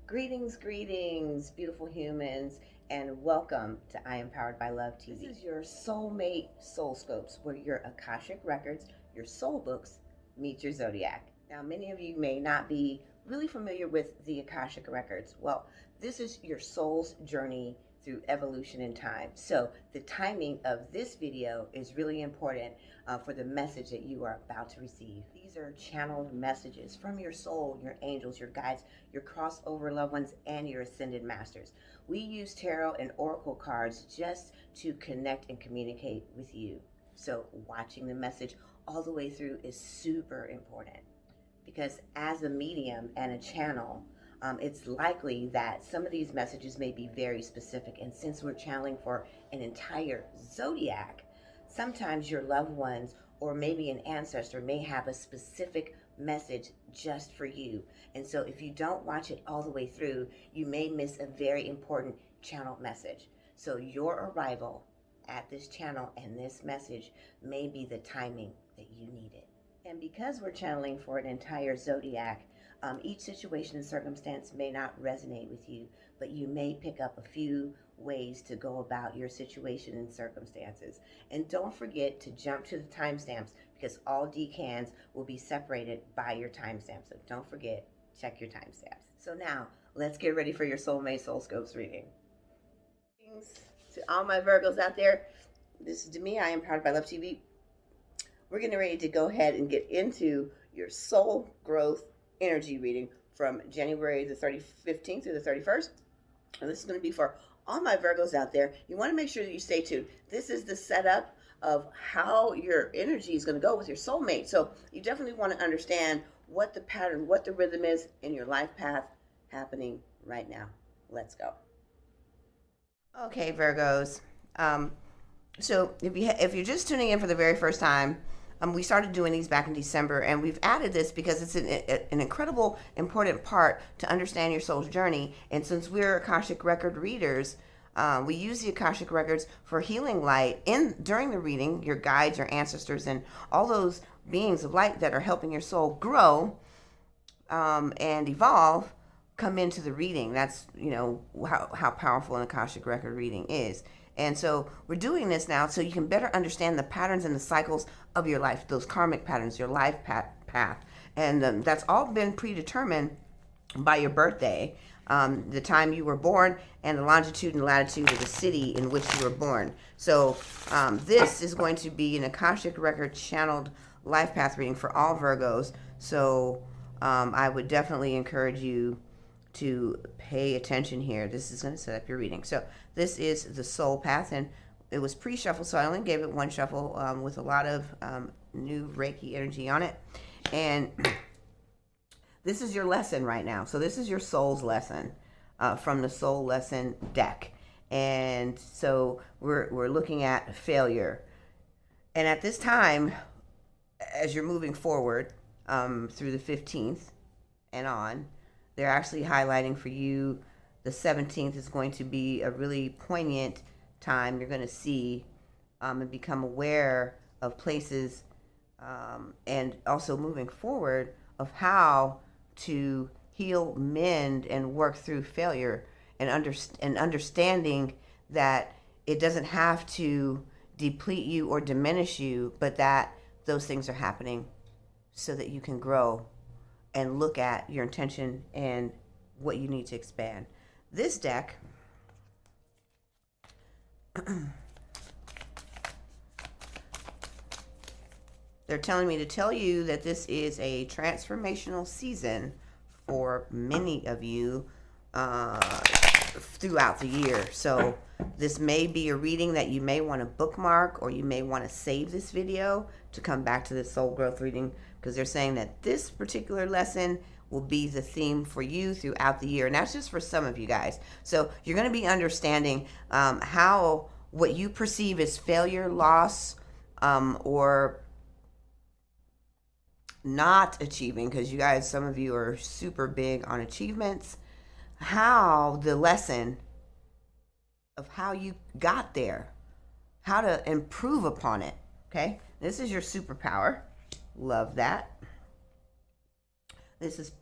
Greetings, beautiful humans, and welcome to I Am Powered by Love TV. This is your soulmate soul scopes, where your Akashic Records, your soul books, meet your zodiac. Now, many of you may not be really familiar with the Akashic Records. Well, this is your soul's journey through evolution in time. So the timing of this video is really important for the message that you are about to receive. These are channeled messages from your soul, your angels, your guides, your crossover loved ones, and your ascended masters. We use tarot and oracle cards just to connect and communicate with you. So watching the message all the way through is super important, because as a medium and a channel, it's likely that some of these messages may be very specific. And since we're channeling for an entire zodiac, sometimes your loved ones or maybe an ancestor may have a specific message just for you. And so if you don't watch it all the way through, you may miss a very important channeled message. So your arrival at this channel and this message may be the timing that you need it. And because we're channeling for an entire zodiac, each situation and circumstance may not resonate with you, but you may pick up a few ways to go about your situation and circumstances. And don't forget to jump to the timestamps, because all decans will be separated by your timestamps. So don't forget, check your timestamps. So now, let's get ready for your Soulmate Soul Scopes reading. To all my Virgos out there, this is to me, I Am Powered by Love TV. We're getting ready to go ahead and get into your soul growth energy reading from January the 15th through the 31st. And this is going to be for all my Virgos out there. You want to make sure that you stay tuned. This is the setup of how your energy is going to go with your soulmate. So you definitely want to understand what the pattern, what the rhythm is in your life path happening right now. Let's go. Okay, Virgos. So if you're just tuning in for the very first time, we started doing these back in December, and we've added this because it's an incredible, important part to understand your soul's journey. And since we're Akashic Record readers, we use the Akashic Records for healing light during the reading. Your guides, your ancestors, and all those beings of light that are helping your soul grow and evolve come into the reading. That's, how powerful an Akashic Record reading is. And so we're doing this now so you can better understand the patterns and the cycles of your life, those karmic patterns, your life path. And that's all been predetermined by your birthday, the time you were born, and the longitude and latitude of the city in which you were born. So this is going to be an Akashic Record channeled life path reading for all Virgos. So I would definitely encourage you to pay attention here. This is going to set up your reading. So this is the soul path, and it was pre-shuffle, so I only gave it one shuffle with a lot of new Reiki energy on it. And this is your lesson right now. So this is your soul's lesson from the soul lesson deck. And so we're looking at failure. And at this time, as you're moving forward through the 15th and on, they're actually highlighting for you the 17th is going to be a really poignant time. You're going to see and become aware of places and also moving forward of how to heal, mend, and work through failure, and understanding that it doesn't have to deplete you or diminish you, but that those things are happening so that you can grow and look at your intention and what you need to expand. This deck they're telling me to tell you that this is a transformational season for many of you throughout the year. So this may be a reading that you may want to bookmark, or you may want to save this video to come back to this soul growth reading, because they're saying that this particular lesson will be the theme for you throughout the year. And that's just for some of you guys. So you're going to be understanding how what you perceive as failure, loss, or not achieving, because you guys, some of you are super big on achievements, how the lesson of how you got there, how to improve upon it. Okay, this is your superpower. Love that. This is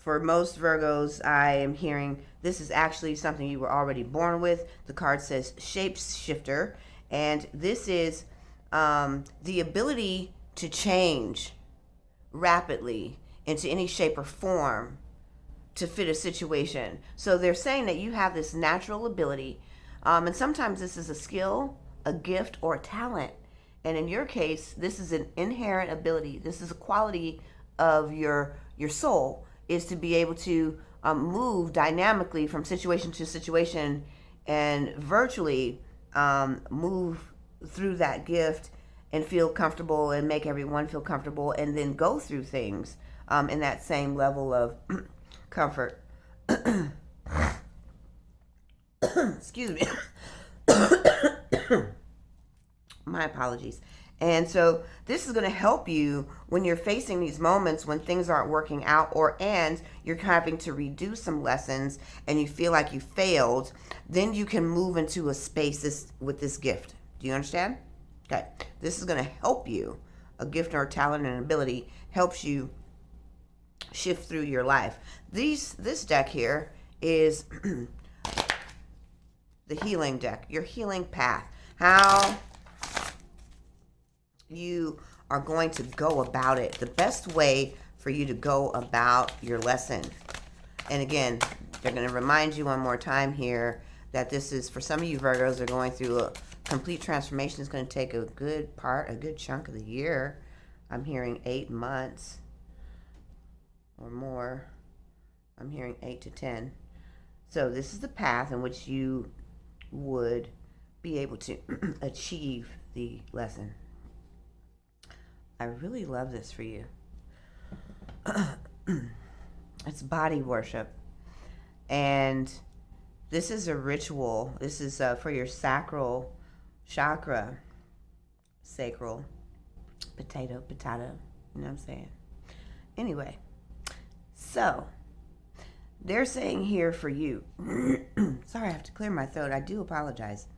For most Virgos, I am hearing this is actually something you were already born with. The card says shapeshifter, and this is the ability to change rapidly into any shape or form to fit a situation. So they're saying that you have this natural ability, and sometimes this is a skill, a gift, or a talent. And in your case, this is an inherent ability. This is a quality of your soul, is to be able to move dynamically from situation to situation and virtually move through that gift and feel comfortable and make everyone feel comfortable, and then go through things in that same level of comfort. Excuse me. My apologies. And so this is going to help you when you're facing these moments when things aren't working out, and you're having to redo some lessons and you feel like you failed. Then you can move into a space with this gift. Do you understand? Okay. This is going to help you. A gift or a talent and ability helps you shift through your life. This deck here is the healing deck, your healing path. How you are going to go about it, the best way for you to go about your lesson. And again, they're going to remind you one more time here that this is, for some of you Virgos, are going through a complete transformation. It's going to take a good chunk of the year. I'm hearing 8 months or more. I'm hearing 8 to 10. So this is the path in which you would be able to achieve the lesson. I really love this for you. It's body worship. And this is a ritual. This is for your sacral chakra. Sacral. Potato. You know what I'm saying? Anyway. So, they're saying here for you. Sorry, I have to clear my throat. I do apologize.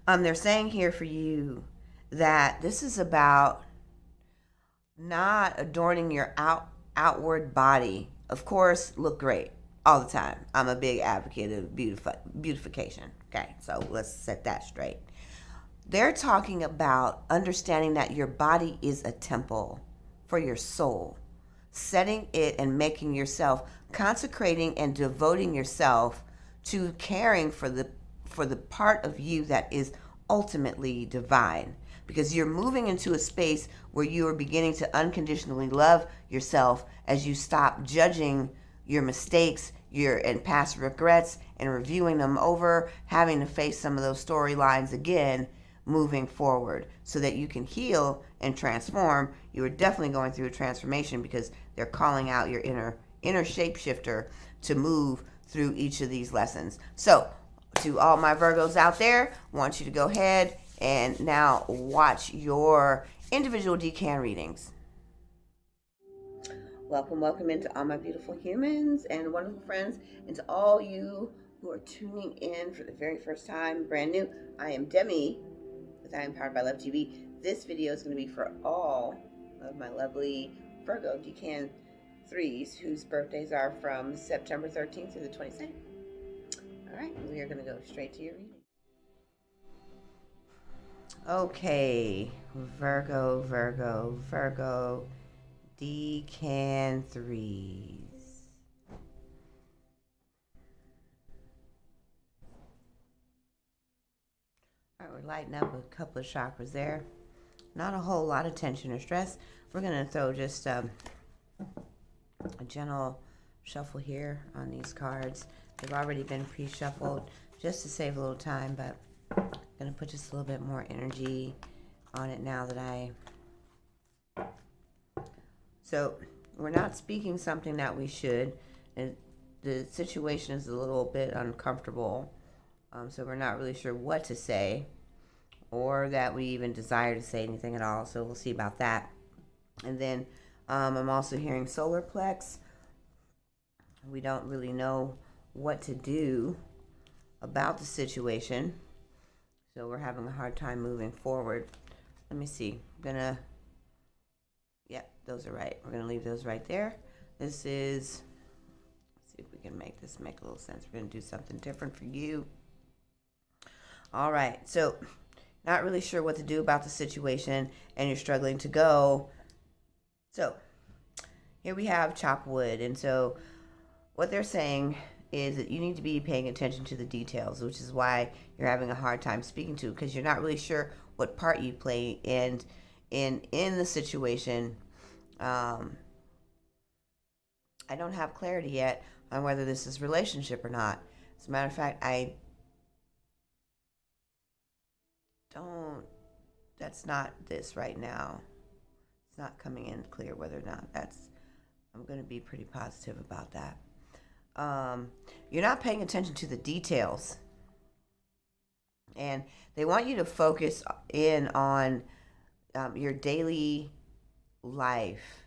They're saying here for you that this is about not adorning your outward body. Of course, look great all the time. I'm a big advocate of beautification. Okay, so let's set that straight. They're talking about understanding that your body is a temple for your soul. Setting it and making yourself, consecrating and devoting yourself to caring for the part of you that is ultimately divine. Because you're moving into a space where you are beginning to unconditionally love yourself as you stop judging your mistakes, and past regrets, and reviewing them over, having to face some of those storylines again, moving forward so that you can heal and transform. You are definitely going through a transformation because they're calling out your inner shapeshifter to move through each of these lessons. So to all my Virgos out there, I want you to go ahead and now watch your individual Decan readings. Welcome into all my beautiful humans and wonderful friends, and to all you who are tuning in for the very first time, brand new. I am Demi with I Am Powered by Love TV. This video is going to be for all of my lovely Virgo Decan 3s whose birthdays are from September 13th to the 22nd. All right, we are going to go straight to your reading. Okay, Virgo, Decan 3s. All right, we're lighting up a couple of chakras there. Not a whole lot of tension or stress. We're going to throw just a gentle shuffle here on these cards. They've already been pre-shuffled just to save a little time, but I'm going to put just a little bit more energy on it now that So we're not speaking something that we should. And the situation is a little bit uncomfortable. So we're not really sure what to say, or that we even desire to say anything at all. So we'll see about that. And then I'm also hearing solar plex. We don't really know what to do about the situation. So we're having a hard time moving forward. Let me see. Yep, those are right. We're going to leave those right there. This is, let's see if we can make this make a little sense. We're going to do something different for you. All right, so not really sure what to do about the situation, and you're struggling to go. So here we have chop wood, and so what they're saying is that you need to be paying attention to the details, which is why you're having a hard time speaking to, because you're not really sure what part you play in the situation. I don't have clarity yet on whether this is relationship or not. As a matter of fact, that's not this right now. It's not coming in clear whether or not I'm going to be pretty positive about that. You're not paying attention to the details. And they want you to focus in on your daily life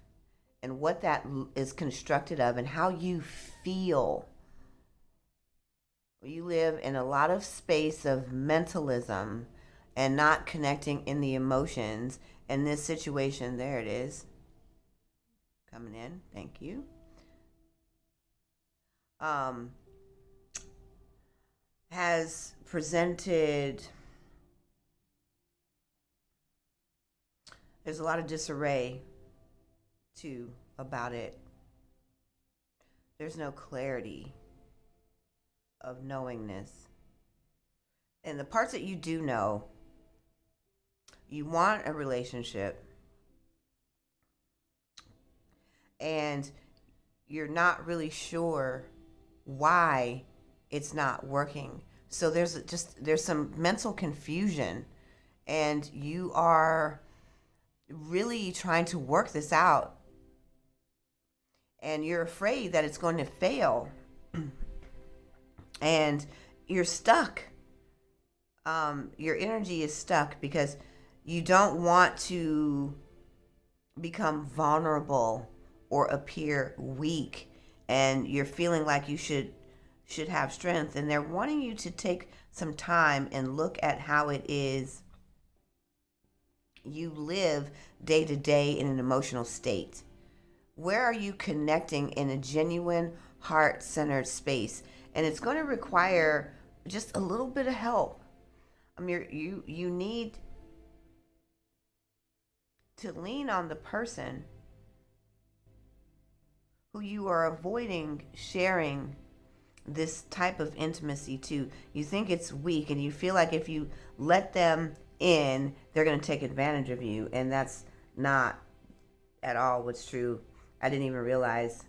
and what that is constructed of and how you feel. You live in a lot of space of mentalism and not connecting in the emotions. And this situation, there it is, coming in. Thank you. Has presented, there's a lot of disarray too about it. There's no clarity of knowingness. And the parts that you do know, you want a relationship, and you're not really sure why it's not working. So there's some mental confusion, and you are really trying to work this out, and you're afraid that it's going to fail, and you're stuck. Your energy is stuck because you don't want to become vulnerable or appear weak, and you're feeling like you should have strength, and they're wanting you to take some time and look at how it is you live day to day in an emotional state. Where are you connecting in a genuine heart-centered space? And it's going to require just a little bit of help. You need to lean on the person who you are avoiding sharing this type of intimacy to. You think it's weak, and you feel like if you let them in, they're going to take advantage of you, and that's not at all what's true. I didn't even realize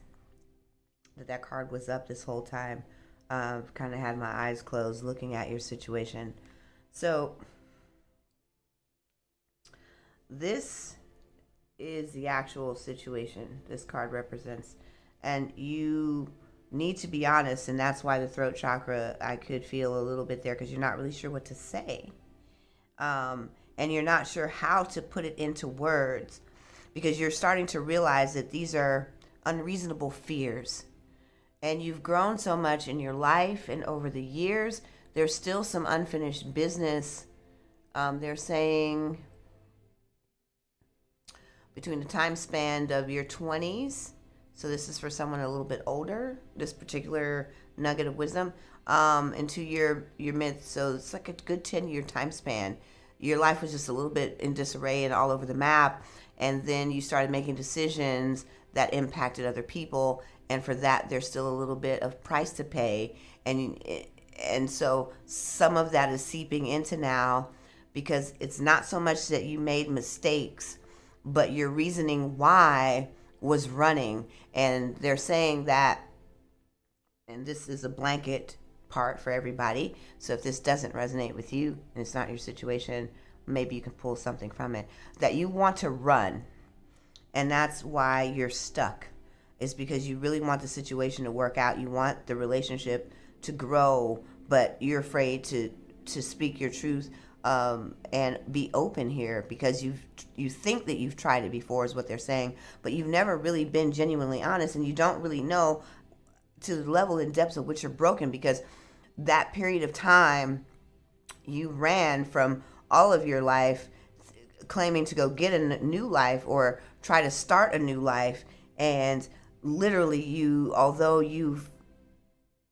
that card was up this whole time. I've kind of had my eyes closed looking at your situation. So this is the actual situation this card represents, and you need to be honest, and that's why the throat chakra, I could feel a little bit there, because you're not really sure what to say, and you're not sure how to put it into words, because you're starting to realize that these are unreasonable fears, and you've grown so much in your life and over the years. There's still some unfinished business. They're saying between the time span of your 20s, so this is for someone a little bit older, this particular nugget of wisdom, into your mid, so it's like a good 10-year time span. Your life was just a little bit in disarray and all over the map, and then you started making decisions that impacted other people, and for that there's still a little bit of price to pay, and so some of that is seeping into now, because it's not so much that you made mistakes, but your reasoning why was running. And they're saying that, and this is a blanket part for everybody, so if this doesn't resonate with you and it's not your situation, maybe you can pull something from it, that you want to run, and that's why you're stuck, is because you really want the situation to work out. You want the relationship to grow, but you're afraid to speak your truth and be open here, because you think that you've tried it before is what they're saying, but you've never really been genuinely honest, and you don't really know to the level and depths of which you're broken, because that period of time you ran from all of your life claiming to go get a new life or try to start a new life, and literally, although you've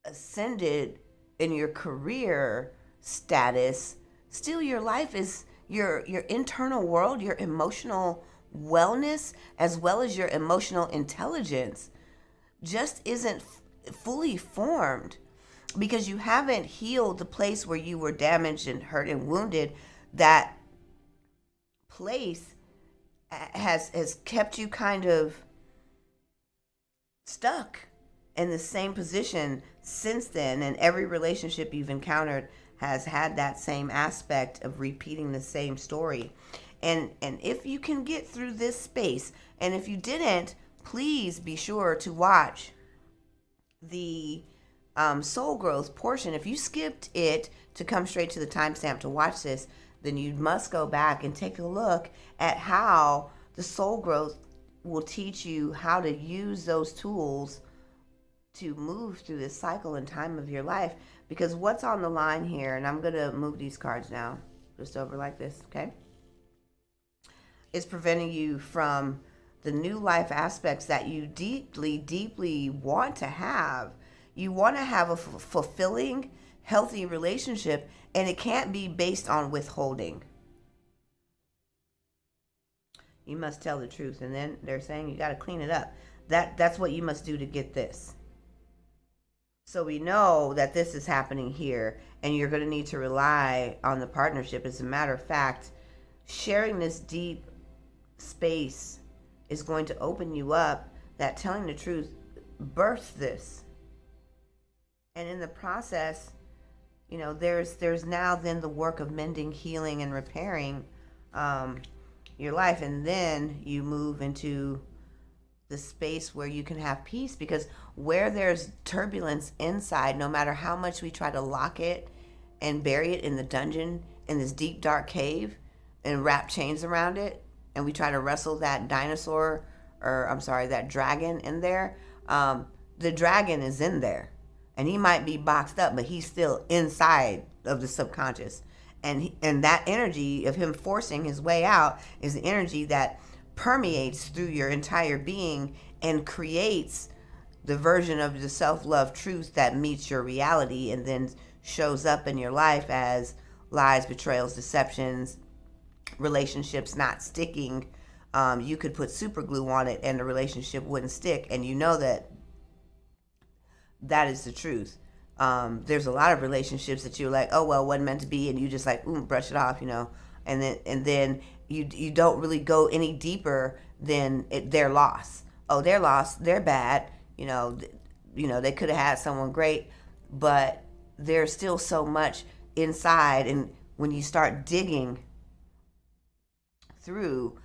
ascended in your career status, still your life is your internal world, your emotional wellness, as well as your emotional intelligence, just isn't fully formed, because you haven't healed the place where you were damaged and hurt and wounded. That place has kept you kind of stuck in the same position since then, and every relationship you've encountered has had that same aspect of repeating the same story. And if you can get through this space, and if you didn't, please be sure to watch the soul growth portion. If you skipped it to come straight to the timestamp to watch this, then you must go back and take a look at how the soul growth will teach you how to use those tools to move through this cycle and time of your life. Because what's on the line here, and I'm going to move these cards now, just over like this, okay, is preventing you from the new life aspects that you deeply, deeply want to have. You want to have a fulfilling, healthy relationship, and it can't be based on withholding. You must tell the truth. And then they're saying you got to clean it up. That's what you must do to get this. So we know that this is happening here, and you're going to need to rely on the partnership. As a matter of fact, sharing this deep space is going to open you up, that telling the truth births this. And in the process, there's now then the work of mending, healing, and repairing your life. And then you move into the space where you can have peace, because where there's turbulence inside, no matter how much we try to lock it and bury it in the dungeon, in this deep, dark cave, and wrap chains around it, and we try to wrestle that that dragon in there, the dragon is in there. And he might be boxed up, but he's still inside of the subconscious. And that energy of him forcing his way out is the energy that permeates through your entire being and creates the version of the self-love truth that meets your reality and then shows up in your life as lies, betrayals, deceptions, relationships not sticking. You could put super glue on it and the relationship wouldn't stick, and you know that is the truth. There's a lot of relationships that you're like, oh well, wasn't meant to be, and you just like brush it off, and then you don't really go any deeper than their loss. Oh, their loss, they're bad. They could have had someone great, but there's still so much inside, and when you start digging through,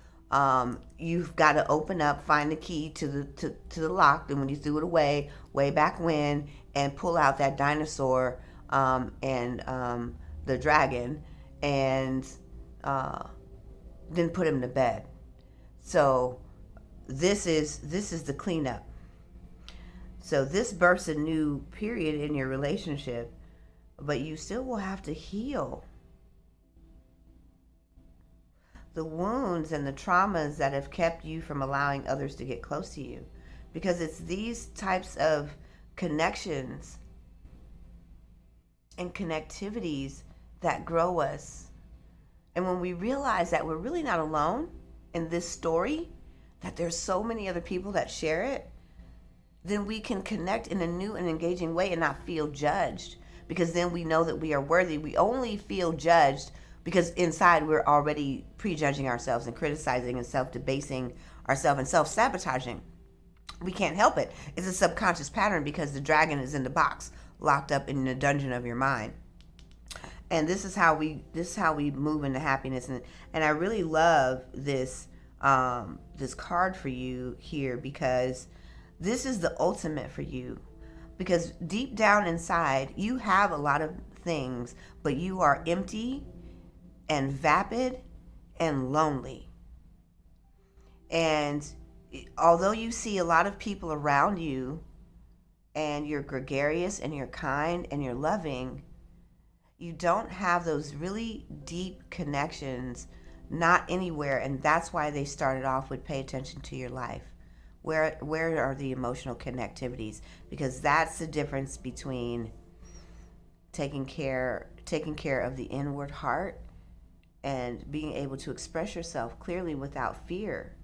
you've got to open up, find the key to the lock, and when you threw it away way back when, and pull out that dinosaur and the dragon, and then put him to bed. So this is the cleanup. So this births a new period in your relationship, but you still will have to heal the wounds and the traumas that have kept you from allowing others to get close to you. Because it's these types of connections and connectivities that grow us. And when we realize that we're really not alone in this story, that there's so many other people that share it, then we can connect in a new and engaging way and not feel judged. Because then we know that we are worthy. We only feel judged because inside we're already prejudging ourselves and criticizing and self-debasing ourselves and self-sabotaging. We can't help it. It's a subconscious pattern because the dragon is in the box, locked up in the dungeon of your mind. And this is how we move into happiness. And I really love this this card for you here, because this is the ultimate for you. Because deep down inside, you have a lot of things, but you are empty and vapid and lonely. And although you see a lot of people around you, and you're gregarious and you're kind and you're loving, you don't have those really deep connections, not anywhere. And that's why they started off with pay attention to your life. Where are the emotional connectivities? Because that's the difference between taking care of the inward heart and being able to express yourself clearly without fear.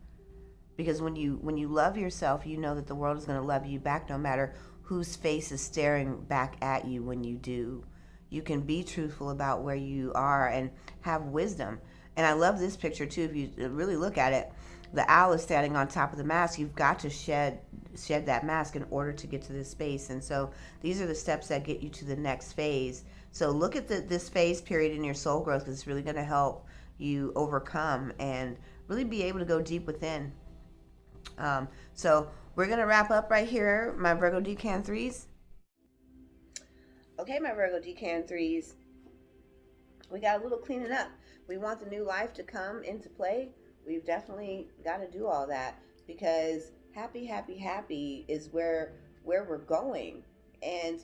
Because when you love yourself, you know that the world is going to love you back, no matter whose face is staring back at you. When you do, you can be truthful about where you are and have wisdom. And I love this picture too. If you really look at it, the owl is standing on top of the mask. You've got to shed that mask in order to get to this space. And so these are the steps that get you to the next phase. So look at this phase period in your soul growth, because it's really going to help you overcome and really be able to go deep within. So we're going to wrap up right here, my Virgo Decan 3s. Okay, my Virgo Decan 3s, we got a little cleaning up. We want the new life to come into play. We've definitely got to do all that, because happy is where we're going. And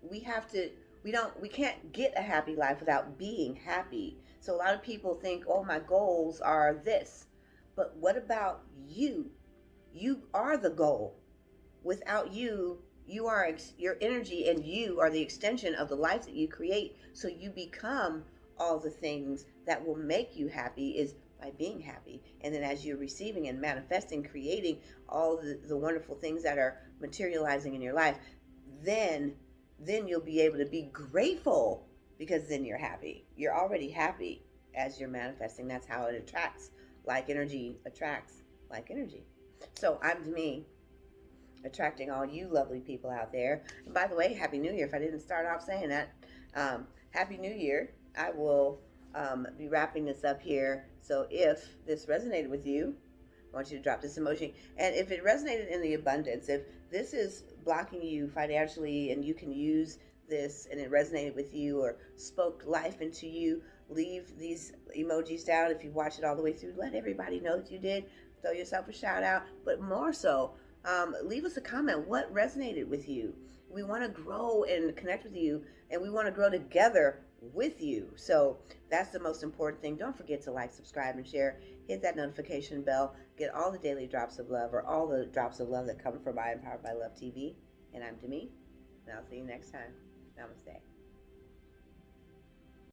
we can't get a happy life without being happy. So a lot of people think, oh, my goals are this. But what about you? You are the goal. Without you, your energy and you are the extension of the life that you create. So you become all the things that will make you happy is by being happy. And then as you're receiving and manifesting, creating all the wonderful things that are materializing in your life, then you'll be able to be grateful, because then you're happy. You're already happy as you're manifesting. That's how it attracts. Like energy attracts like energy. So I'm Demi, attracting all you lovely people out there. And by the way, Happy New Year. If I didn't start off saying that, Happy New Year. I will be wrapping this up here. So if this resonated with you, I want you to drop this emoji. And if it resonated in the abundance, if this is blocking you financially and you can use this and it resonated with you or spoke life into you, leave these emojis down. If you watch it all the way through, let everybody know that you did. Throw yourself a shout out. But more so, leave us a comment. What resonated with you? We want to grow and connect with you, and we want to grow together with you. So that's the most important thing. Don't forget to like, subscribe, and share. Hit that notification bell. Get all the daily drops of love, or all the drops of love that come from I Am Powered by Love TV. And I'm Demi, and I'll see you next time. Namaste.